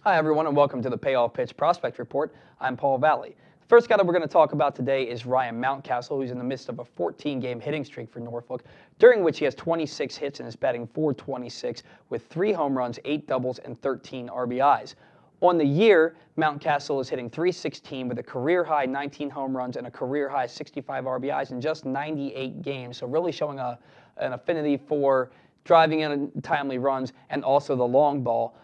Hi, everyone, and welcome to the Payoff Pitch Prospect Report. I'm Paul Valley. The first guy that we're going to talk about today is Ryan Mountcastle, who's in the midst of a 14-game hitting streak for Norfolk, during which he has 26 hits and is batting .426 with 3 home runs, 8 doubles, and 13 RBIs. On the year, Mountcastle is hitting .316 with a career-high 19 home runs and a career-high 65 RBIs in just 98 games, so really showing an affinity for driving in timely runs and also the long ball.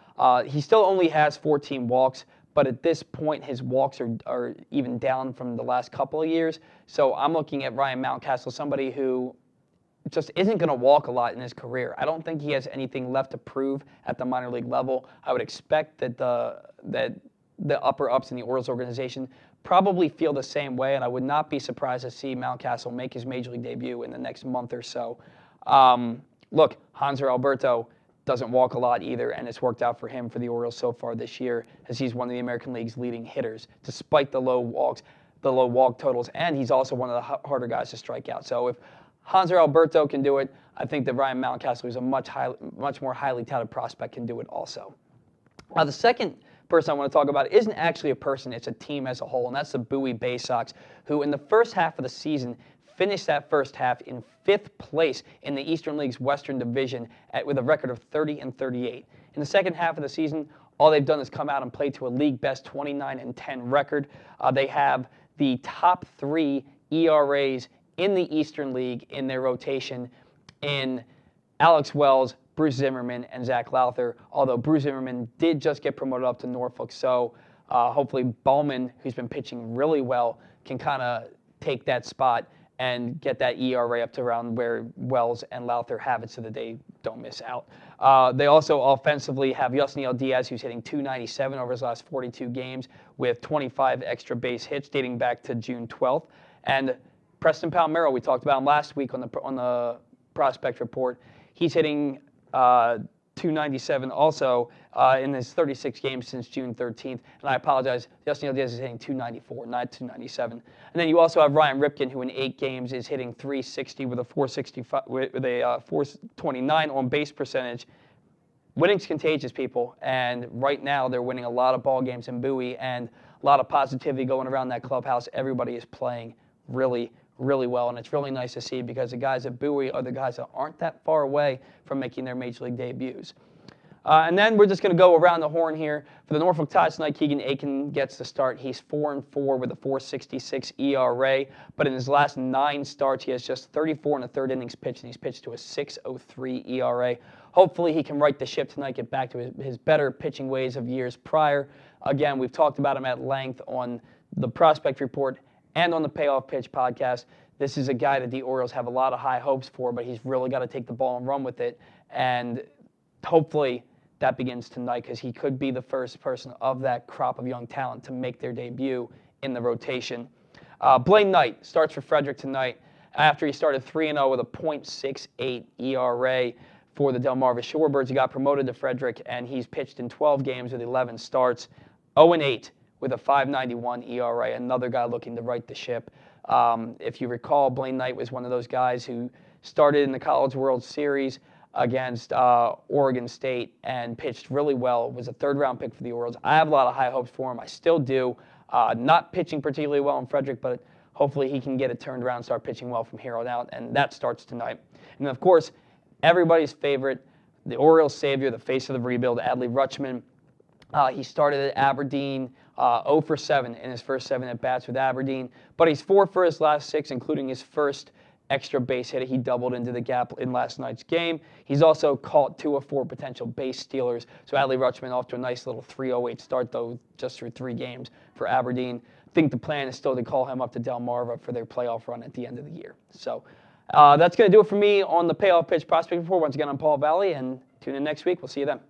He still only has 14 walks, but at this point his walks are even down from the last couple of years. So I'm looking at Ryan Mountcastle, somebody who just isn't going to walk a lot in his career. I don't think he has anything left to prove at the minor league level. I would expect that the upper-ups in the Orioles organization probably feel the same way, and I would not be surprised to see Mountcastle make his major league debut in the next month or so. Look, Hanser Alberto doesn't walk a lot either, and it's worked out for him for the Orioles so far this year, as he's one of the American League's leading hitters, despite the low walk totals, and he's also one of the harder guys to strike out. So if Hanser Alberto can do it, I think that Ryan Mountcastle, who's a much more highly touted prospect, can do it also. The second person I want to talk about isn't actually a person, it's a team as a whole, and that's the Bowie Baysox, who in the first half of the season finished that first half in 5th place in the Eastern League's Western Division with a record of 30-38. In the second half of the season, all they've done is come out and play to a league-best 29-10 record. They have the top 3 ERAs in the Eastern League in their rotation in Alex Wells, Bruce Zimmerman, and Zach Lowther, although Bruce Zimmerman did just get promoted up to Norfolk, so hopefully Bowman, who's been pitching really well, can kind of take that spot and get that ERA up to around where Wells and Lowther have it so that they don't miss out. They also offensively have Yusniel Diaz, who's hitting .297 over his last 42 games with 25 extra base hits dating back to June 12th. And Preston Palmeiro, we talked about him last week on the Prospect Report. He's hitting .297 also in his 36 games since June 13th. And I apologize, Yusniel Diaz is hitting .294, not .297. And then you also have Ryan Ripken, who in 8 games is hitting .360 with a .429 on base percentage. Winning's contagious, people, and right now they're winning a lot of ball games in Bowie, and a lot of positivity going around that clubhouse. Everybody is playing really well, and it's really nice to see because the guys at Bowie are the guys that aren't that far away from making their major league debuts. And then we're just going to go around the horn here. For the Norfolk Tides tonight, Keegan Aiken gets the start. He's 4-4 with a .466 ERA, but in his last 9 starts, he has just 34 1/3 innings pitched, and he's pitched to a .603 ERA. Hopefully he can right the ship tonight, get back to his better pitching ways of years prior. Again, we've talked about him at length on the Prospect Report and on the Payoff Pitch podcast. This is a guy that the Orioles have a lot of high hopes for, but he's really got to take the ball and run with it. And hopefully that begins tonight, because he could be the first person of that crop of young talent to make their debut in the rotation. Blaine Knight starts for Frederick tonight after he started 3-0 with a .68 ERA for the Delmarva Shorebirds. He got promoted to Frederick, and he's pitched in 12 games with 11 starts, 0-8. with a .591 ERA, another guy looking to right the ship. If you recall, Blaine Knight was one of those guys who started in the College World Series against Oregon State and pitched really well, was a 3rd-round pick for the Orioles. I have a lot of high hopes for him. I still do. Not pitching particularly well in Frederick, but hopefully he can get it turned around and start pitching well from here on out, and that starts tonight. And, of course, everybody's favorite, the Orioles savior, the face of the rebuild, Adley Rutschman. He started at Aberdeen, 0 for 7 in his first 7 at-bats with Aberdeen, but he's 4 for his last 6, including his first extra base hit. He doubled into the gap in last night's game. He's also caught 2 of 4 potential base stealers. So Adley Rutschman off to a nice little 3.08 start, though, just through 3 games for Aberdeen. I think the plan is still to call him up to Delmarva for their playoff run at the end of the year. So that's going to do it for me on the Payoff Pitch Prospect Report. Once again, I'm Paul Valley, and tune in next week. We'll see you then.